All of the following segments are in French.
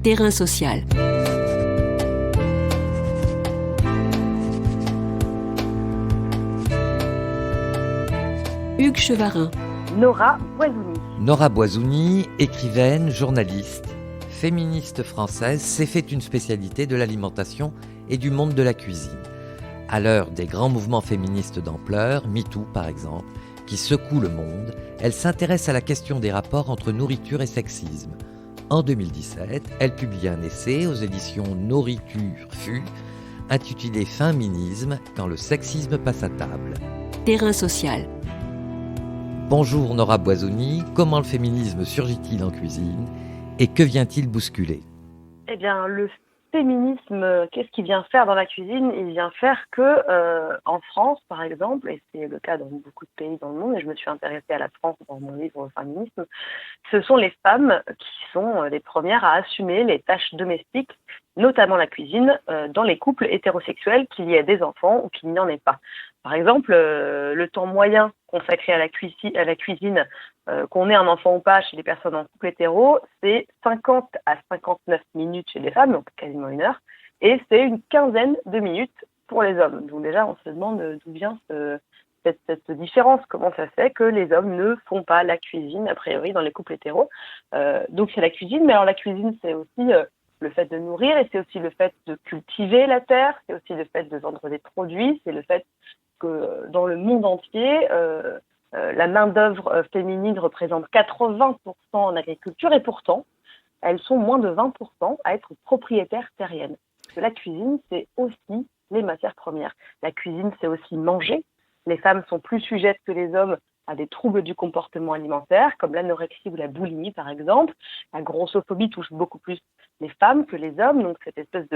Terrain social. Hugues Chevarin. Nora Boisouni. Nora Boisouni, écrivaine, journaliste, féministe française, s'est fait une spécialité de l'alimentation et du monde de la cuisine. À l'heure des grands mouvements féministes d'ampleur, MeToo par exemple, qui secouent le monde, elle s'intéresse à la question des rapports entre nourriture et sexisme. En 2017, elle publie un essai aux éditions Nourriture Fu, intitulé Féminisme, quand le sexisme passe à table. Terrain social. Bonjour Nora Boisouni, comment le féminisme surgit-il en cuisine et que vient-il bousculer ? Eh bien, le féminisme, qu'est-ce qu'il vient faire dans la cuisine ? Il vient faire que, en France, par exemple, et c'est le cas dans beaucoup de pays dans le monde, et je me suis intéressée à la France dans mon livre Féminisme, ce sont les femmes qui sont les premières à assumer les tâches domestiques, notamment la cuisine, dans les couples hétérosexuels, qu'il y ait des enfants ou qu'il n'y en ait pas. Par exemple, le temps moyen consacré à la cuisine, qu'on ait un enfant ou pas chez les personnes en couple hétéro, c'est 50 à 59 minutes chez les femmes, donc quasiment une heure, et c'est une quinzaine de minutes pour les hommes. Donc déjà, on se demande d'où vient cette différence, comment ça se fait que les hommes ne font pas la cuisine, a priori, dans les couples hétéros. Donc c'est la cuisine, mais alors la cuisine, c'est aussi le fait de nourrir, et c'est aussi le fait de cultiver la terre, c'est aussi le fait de vendre des produits, c'est le fait que dans le monde entier, la main-d'œuvre féminine représente 80% en agriculture, et pourtant, elles sont moins de 20% à être propriétaires terriennes. Parce que la cuisine, c'est aussi les matières premières. La cuisine, c'est aussi manger. Les femmes sont plus sujettes que les hommes à des troubles du comportement alimentaire, comme l'anorexie ou la boulimie, par exemple. La grossophobie touche beaucoup plus les femmes que les hommes, donc cette espèce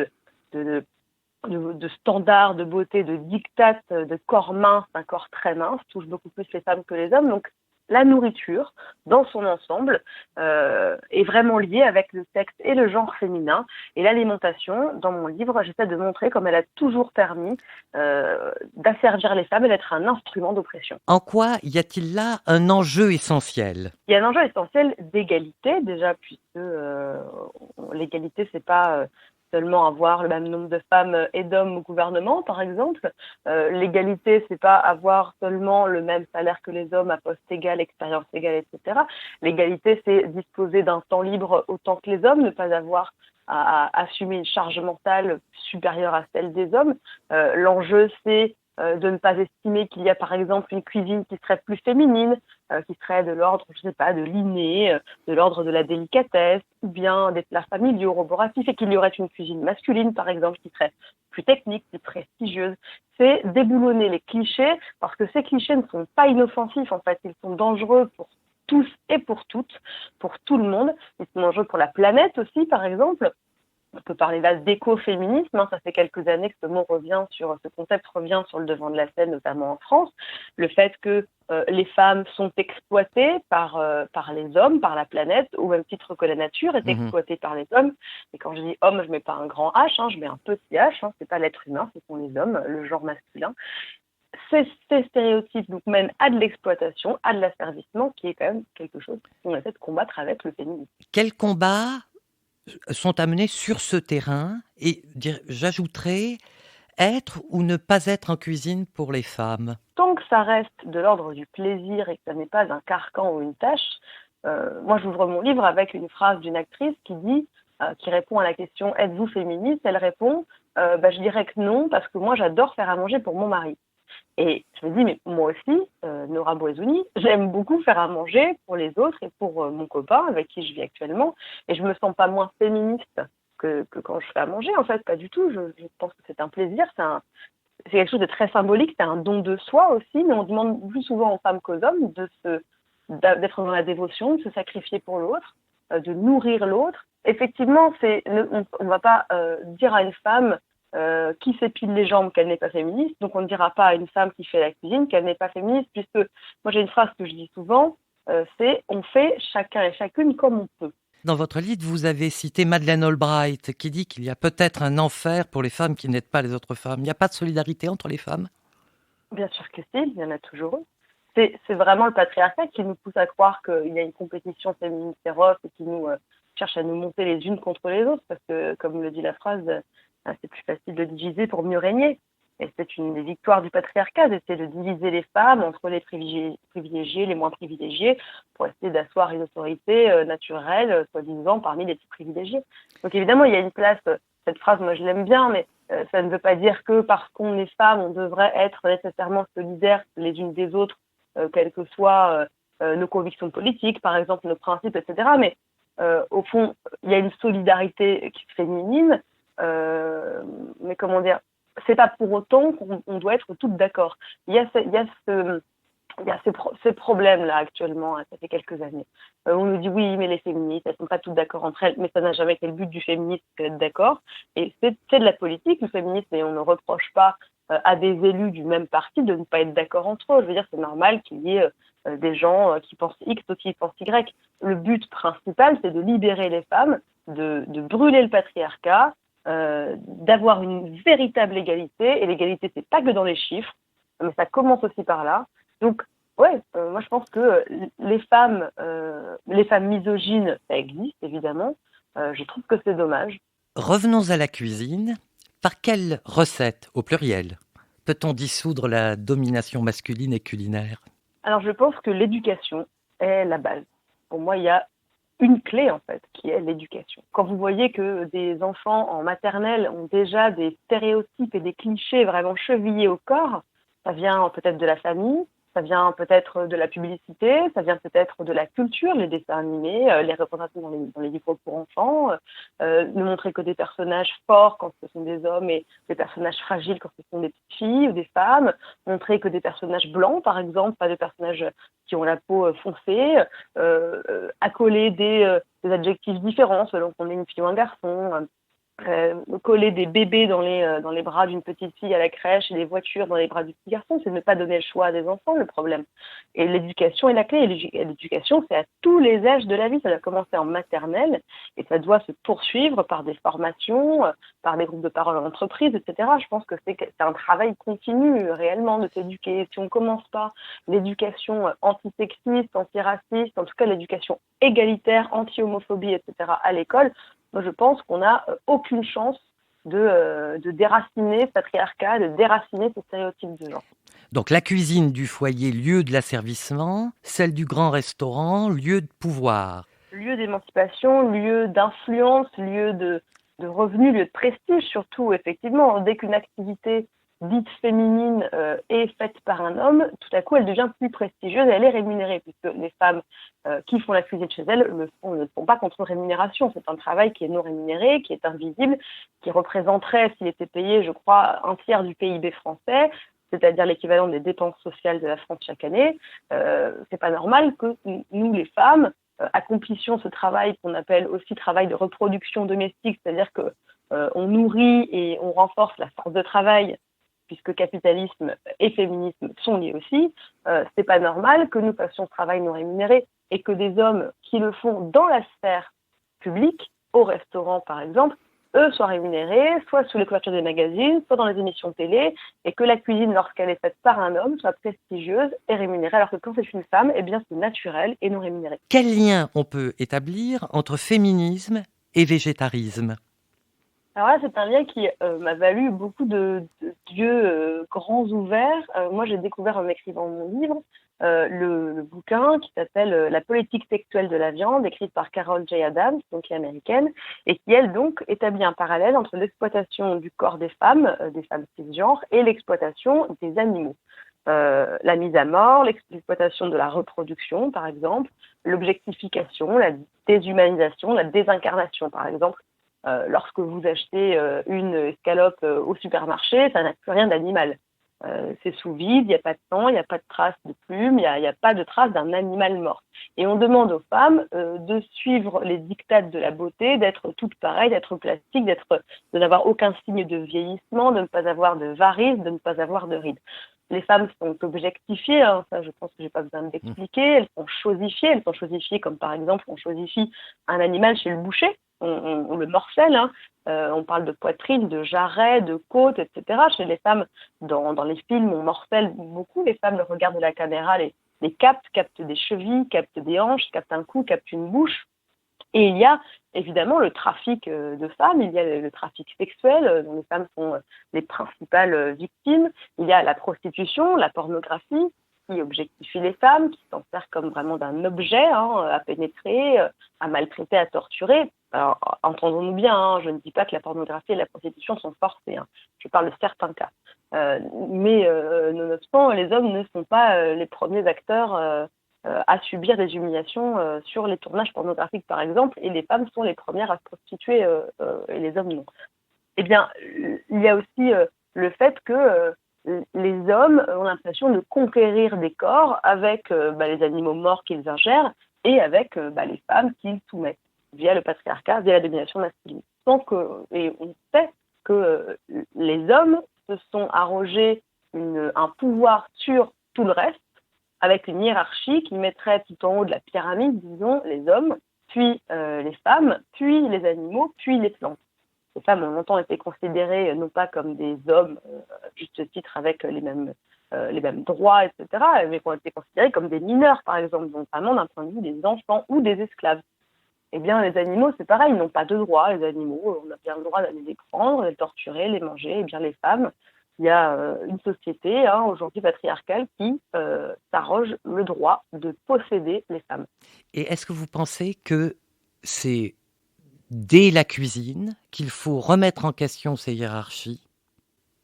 de standards de beauté, de diktats, de corps mince, d'un corps très mince, touche beaucoup plus les femmes que les hommes. Donc la nourriture, dans son ensemble, est vraiment liée avec le sexe et le genre féminin. Et l'alimentation, dans mon livre, j'essaie de montrer comme elle a toujours permis d'asservir les femmes et d'être un instrument d'oppression. En quoi y a-t-il là un enjeu essentiel ? Il y a un enjeu essentiel d'égalité, déjà, puisque l'égalité, c'est pas seulement avoir le même nombre de femmes et d'hommes au gouvernement, par exemple. L'égalité, c'est pas avoir seulement le même salaire que les hommes à poste égal, expérience égale, etc. L'égalité, c'est disposer d'un temps libre autant que les hommes, ne pas avoir à assumer une charge mentale supérieure à celle des hommes. L'enjeu, c'est de ne pas estimer qu'il y a par exemple une cuisine qui serait plus féminine, qui serait de l'ordre, je sais pas, de l'inné, de l'ordre de la délicatesse, ou bien des plats familiaux, roboratifs, et qu'il y aurait une cuisine masculine par exemple qui serait plus technique, plus prestigieuse. C'est déboulonner les clichés, parce que ces clichés ne sont pas inoffensifs en fait, ils sont dangereux pour tous et pour toutes, pour tout le monde. Ils sont dangereux pour la planète aussi par exemple. On peut parler là d'écoféminisme, ça fait quelques années que ce concept revient sur le devant de la scène, notamment en France. Le fait que les femmes sont exploitées par les hommes, par la planète, au même titre que la nature est exploitée par les hommes. Et quand je dis homme, je mets pas un grand H, je mets un petit H, c'est pas l'être humain, ce sont les hommes, le genre masculin. Ces stéréotypes nous mènent à de l'exploitation, à de l'asservissement, qui est quand même quelque chose qu'on essaie de combattre avec le féminisme. Quels combats sont amenés sur ce terrain et j'ajouterais être ou ne pas être en cuisine pour les femmes ? Tant que ça reste de l'ordre du plaisir et que ça n'est pas un carcan ou une tâche, moi j'ouvre mon livre avec une phrase d'une actrice qui répond à la question « Êtes-vous féministe ?» Elle répond je dirais que non, parce que moi j'adore faire à manger pour mon mari. Et je me dis, mais moi aussi, Nora Boisouni, j'aime beaucoup faire à manger pour les autres et pour mon copain avec qui je vis actuellement. Et je me sens pas moins féministe que quand je fais à manger, en fait, pas du tout. Je pense que c'est un plaisir, c'est quelque chose de très symbolique, c'est un don de soi aussi, mais on demande plus souvent aux femmes qu'aux hommes d'être dans la dévotion, de se sacrifier pour l'autre, de nourrir l'autre. Effectivement, on va pas dire à une femme qui s'épile les jambes qu'elle n'est pas féministe, donc on ne dira pas à une femme qui fait la cuisine qu'elle n'est pas féministe, puisque moi j'ai une phrase que je dis souvent, c'est « on fait chacun et chacune comme on peut ». Dans votre livre, vous avez cité Madeleine Albright qui dit qu'il y a peut-être un enfer pour les femmes qui n'aident pas les autres femmes. Il n'y a pas de solidarité entre les femmes ? Bien sûr que si, il y en a toujours eu. C'est vraiment le patriarcat qui nous pousse à croire qu'il y a une compétition féminine féroce et qui nous cherchent à nous monter les unes contre les autres, parce que, comme le dit la phrase, c'est plus facile de diviser pour mieux régner. Et c'est une des victoires du patriarcat, d'essayer de diviser les femmes entre les privilégiés, les moins privilégiés, pour essayer d'asseoir une autorité naturelle, soi-disant, parmi les plus privilégiés. Donc évidemment, il y a une place, cette phrase, moi je l'aime bien, mais ça ne veut pas dire que parce qu'on est femme, on devrait être nécessairement solidaires les unes des autres, quelles que soient nos convictions politiques, par exemple, nos principes, etc. Mais au fond, il y a une solidarité qui se féminine, mais comment dire, c'est pas pour autant qu'on doit être toutes d'accord. Il y a ces problèmes-là actuellement, ça fait quelques années. On nous dit oui, mais les féministes, elles sont pas toutes d'accord entre elles, mais ça n'a jamais été le but du féminisme d'être d'accord. Et c'est de la politique, le féminisme, et on ne reproche pas à des élus du même parti de ne pas être d'accord entre eux. Je veux dire, c'est normal qu'il y ait des gens qui pensent X, d'autres qui pensent Y. Le but principal, c'est de libérer les femmes, de brûler le patriarcat, d'avoir une véritable égalité. Et l'égalité, c'est pas que dans les chiffres, mais ça commence aussi par là. Donc, ouais, moi je pense que les femmes misogynes, ça existe évidemment. Je trouve que c'est dommage. Revenons à la cuisine. Par quelle recette, au pluriel, peut-on dissoudre la domination masculine et culinaire ? Alors je pense que l'éducation est la base. Pour moi, il y a une clé en fait, qui est l'éducation. Quand vous voyez que des enfants en maternelle ont déjà des stéréotypes et des clichés vraiment chevillés au corps, ça vient peut-être de la famille, ça vient peut-être de la publicité, ça vient peut-être de la culture, les dessins animés, les représentations dans les livres pour enfants, ne montrer que des personnages forts quand ce sont des hommes et des personnages fragiles quand ce sont des petites filles ou des femmes, montrer que des personnages blancs, par exemple, pas des personnages qui ont la peau foncée, accoler des adjectifs différents selon qu'on est une fille ou un garçon, coller des bébés dans les bras d'une petite fille à la crèche et des voitures dans les bras du petit garçon, c'est ne pas donner le choix à des enfants, le problème. Et l'éducation est la clé. Et l'éducation, c'est à tous les âges de la vie. Ça doit commencer en maternelle et ça doit se poursuivre par des formations, par des groupes de parole en entreprise, etc. Je pense que c'est un travail continu, réellement, de s'éduquer. Si on ne commence pas l'éducation antisexiste, antiraciste, en tout cas l'éducation égalitaire, anti-homophobie, etc. à l'école, moi, je pense qu'on n'a aucune chance de déraciner ce patriarcat, de déraciner ce stéréotype de genre. Donc la cuisine du foyer, lieu de l'asservissement, celle du grand restaurant, lieu de pouvoir. Lieu d'émancipation, lieu d'influence, lieu de revenus, lieu de prestige surtout, effectivement. Dès qu'une activité dite féminine est faite par un homme, tout à coup elle devient plus prestigieuse et elle est rémunérée, puisque les femmes qui font la cuisine chez elles ne le font pas contre rémunération. C'est un travail qui est non rémunéré, qui est invisible, qui représenterait, s'il était payé, je crois, un tiers du PIB français, c'est-à-dire l'équivalent des dépenses sociales de la France chaque année. C'est pas normal que nous, les femmes, accomplissions ce travail qu'on appelle aussi travail de reproduction domestique, c'est-à-dire que on nourrit et on renforce la force de travail, puisque capitalisme et féminisme sont liés aussi. C'est pas normal que nous fassions ce travail non rémunéré et que des hommes qui le font dans la sphère publique, au restaurant par exemple, eux soient rémunérés, soit sous les couvertures des magazines, soit dans les émissions de télé, et que la cuisine, lorsqu'elle est faite par un homme, soit prestigieuse et rémunérée, alors que quand c'est une femme, eh bien c'est naturel et non rémunéré. Quel lien on peut établir entre féminisme et végétarisme ? Alors là, c'est un lien qui m'a valu beaucoup d'yeux grands ouverts. Moi, j'ai découvert en écrivant mon livre le bouquin qui s'appelle La politique textuelle de la viande, écrite par Carol J. Adams, donc qui est américaine, et qui, elle, donc, établit un parallèle entre l'exploitation du corps des femmes cisgenres, et l'exploitation des animaux. La mise à mort, l'exploitation de la reproduction, par exemple, l'objectification, la déshumanisation, la désincarnation, par exemple. Lorsque vous achetez une escalope au supermarché, ça n'a plus rien d'animal. C'est sous vide, il n'y a pas de sang, il n'y a pas de traces de plumes, il n'y a pas de traces d'un animal mort. Et on demande aux femmes de suivre les dictates de la beauté, d'être toutes pareilles, d'être plastiques, de n'avoir aucun signe de vieillissement, de ne pas avoir de varices, de ne pas avoir de rides. Les femmes sont objectifiées, ça je pense que j'ai pas besoin d'expliquer, elles sont chosifiées comme par exemple on chosifie un animal chez le boucher, on le morcelle, on parle de poitrine, de jarret, de côte, etc. Chez les femmes, dans les films, on morcelle beaucoup, les femmes le regardent de la caméra, les captent des chevilles, captent des hanches, captent un cou, captent une bouche. Et il y a évidemment le trafic de femmes, il y a le trafic sexuel dont les femmes sont les principales victimes, il y a la prostitution, la pornographie qui objectifie les femmes, qui s'en sert comme vraiment d'un objet à pénétrer, à maltraiter, à torturer. Alors, entendons-nous bien, je ne dis pas que la pornographie et la prostitution sont forcées, je parle de certains cas. Mais nonobstant, les hommes ne sont pas les premiers acteurs à subir des humiliations sur les tournages pornographiques, par exemple, et les femmes sont les premières à se prostituer et les hommes non. Eh bien, il y a aussi le fait que les hommes ont l'impression de conquérir des corps avec les animaux morts qu'ils ingèrent et avec les femmes qu'ils soumettent via le patriarcat, via la domination masculine. Et on sait que les hommes se sont arrogés un pouvoir sur tout le reste, avec une hiérarchie qui mettrait tout en haut de la pyramide, disons, les hommes, puis les femmes, puis les animaux, puis les plantes. Les femmes ont longtemps été considérées non pas comme des hommes, juste titre avec les mêmes droits, etc., mais qui ont été considérées comme des mineurs, par exemple, donc vraiment d'un point de vue des enfants ou des esclaves. Eh bien, les animaux, c'est pareil, ils n'ont pas de droits, les animaux, on a bien le droit d'aller les prendre, les torturer, les manger. Eh bien, les femmes, il y a une société aujourd'hui patriarcale qui s'arroge le droit de posséder les femmes. Et est-ce que vous pensez que c'est dès la cuisine qu'il faut remettre en question ces hiérarchies?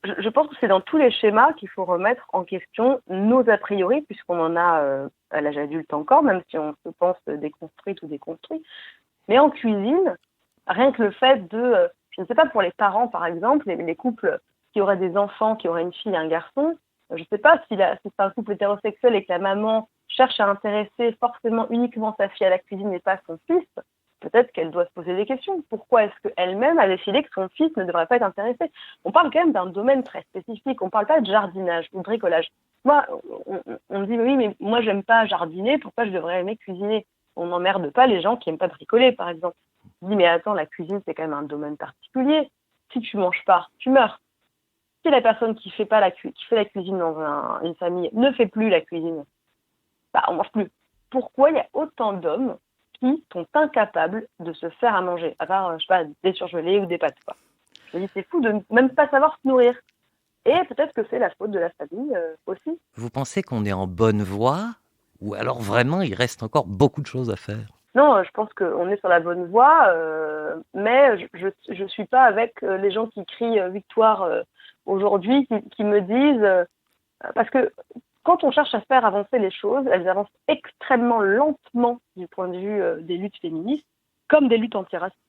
Je pense que c'est dans tous les schémas qu'il faut remettre en question nos a priori, puisqu'on en a à l'âge adulte encore, même si on se pense déconstruite ou déconstruit. Mais en cuisine, rien que le fait de, je ne sais pas, pour les parents par exemple, les couples qui auraient des enfants, qui auraient une fille et un garçon, je ne sais pas si c'est un couple hétérosexuel et que la maman cherche à intéresser forcément uniquement sa fille à la cuisine et pas son fils, peut-être qu'elle doit se poser des questions. Pourquoi est-ce qu'elle-même a décidé que son fils ne devrait pas être intéressé? On parle quand même d'un domaine très spécifique. On ne parle pas de jardinage ou de bricolage. Moi, on me dit, oui, mais moi, j'aime pas jardiner. Pourquoi je devrais aimer cuisiner? On n'emmerde pas les gens qui n'aiment pas bricoler, par exemple. Je dis, mais attends, la cuisine, c'est quand même un domaine particulier. Si tu manges pas, tu meurs. Si la personne qui fait la cuisine dans une famille ne fait plus la cuisine, on mange plus. Pourquoi il y a autant d'hommes qui sont incapables de se faire à manger, à part, je sais pas, des surgelés ou des pâtes, quoi. Je me dis, c'est fou de même pas savoir se nourrir. Et peut-être que c'est la faute de la famille aussi. Vous pensez qu'on est en bonne voie ou alors vraiment il reste encore beaucoup de choses à faire? Non, je pense qu'on est sur la bonne voie, mais je suis pas avec les gens qui crient victoire aujourd'hui, qui me disent... parce que quand on cherche à faire avancer les choses, elles avancent extrêmement lentement du point de vue des luttes féministes, comme des luttes antiracistes.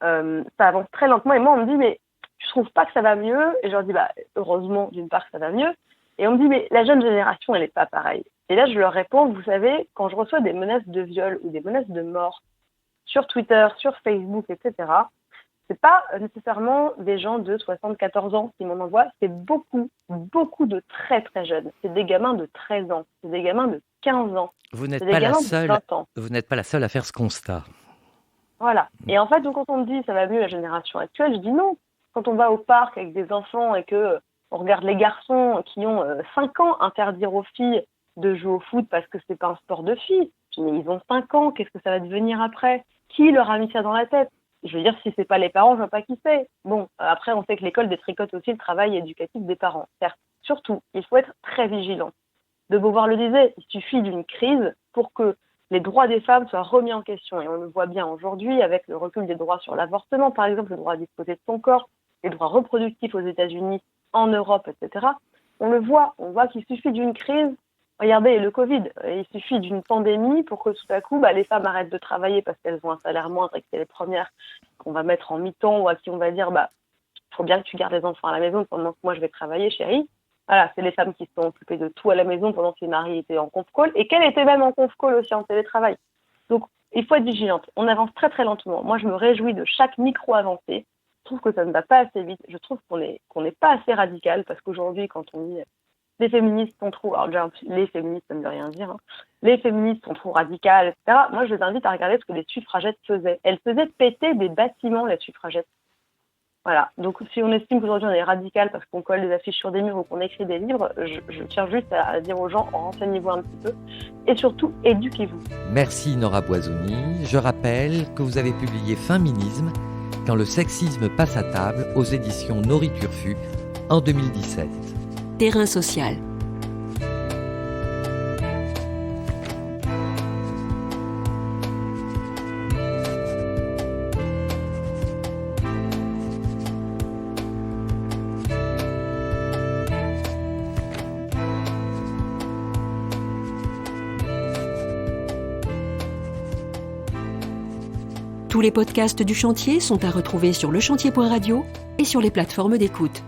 Ça avance très lentement et moi on me dit mais tu trouves pas que ça va mieux? Et je leur dis heureusement d'une part que ça va mieux. Et on me dit mais la jeune génération elle est pas pareille. Et là je leur réponds, vous savez, quand je reçois des menaces de viol ou des menaces de mort sur Twitter, sur Facebook, etc., c'est pas nécessairement des gens de 74 ans qui m'en envoient, c'est beaucoup de très très jeunes. C'est des gamins de 13 ans, c'est des gamins de 15 ans. Vous n'êtes pas la seule à faire ce constat. Voilà. Et en fait, donc, quand on me dit ça va mieux la génération actuelle, je dis non. Quand on va au parc avec des enfants et que on regarde les garçons qui ont 5 ans interdire aux filles de jouer au foot parce que c'est pas un sport de filles. Je dis, mais ils ont 5 ans, qu'est-ce que ça va devenir après? Qui leur a mis ça dans la tête? Je veux dire, si c'est pas les parents, je vois pas qui c'est. Bon, après, on sait que l'école détricote aussi le travail éducatif des parents. Certes, surtout, il faut être très vigilant. De Beauvoir le disait, il suffit d'une crise pour que les droits des femmes soient remis en question. Et on le voit bien aujourd'hui avec le recul des droits sur l'avortement, par exemple, le droit à disposer de son corps, les droits reproductifs aux États-Unis, en Europe, etc. On voit qu'il suffit d'une crise. Regardez, le Covid, il suffit d'une pandémie pour que tout à coup, les femmes arrêtent de travailler parce qu'elles ont un salaire moindre et que c'est les premières qu'on va mettre en mi-temps ou à qui on va dire, il faut bien que tu gardes les enfants à la maison pendant que moi je vais travailler, chérie. Voilà, c'est les femmes qui se sont occupées de tout à la maison pendant que les maris étaient en conf call et qu'elles étaient même en conf call aussi en télétravail. Donc, il faut être vigilante. On avance très très lentement. Moi, je me réjouis de chaque micro-avancée. Je trouve que ça ne va pas assez vite. Je trouve qu'on n'est pas assez radical parce qu'aujourd'hui, quand on dit les féministes sont trop... Alors déjà, les féministes, ça ne veut rien dire. Les féministes sont trop radicales, etc. Moi, je les invite à regarder ce que les suffragettes faisaient. Elles faisaient péter des bâtiments, les suffragettes. Voilà. Donc, si on estime qu'aujourd'hui on est radical parce qu'on colle des affiches sur des murs ou qu'on écrit des livres, je tiens juste à dire aux gens, renseignez-vous un petit peu et surtout, éduquez-vous. Merci Nora Boisoni. Je rappelle que vous avez publié Féminisme, quand le sexisme passe à table aux éditions Noriturfu en 2017. Terrain social. Tous les podcasts du chantier sont à retrouver sur lechantier.radio et sur les plateformes d'écoute.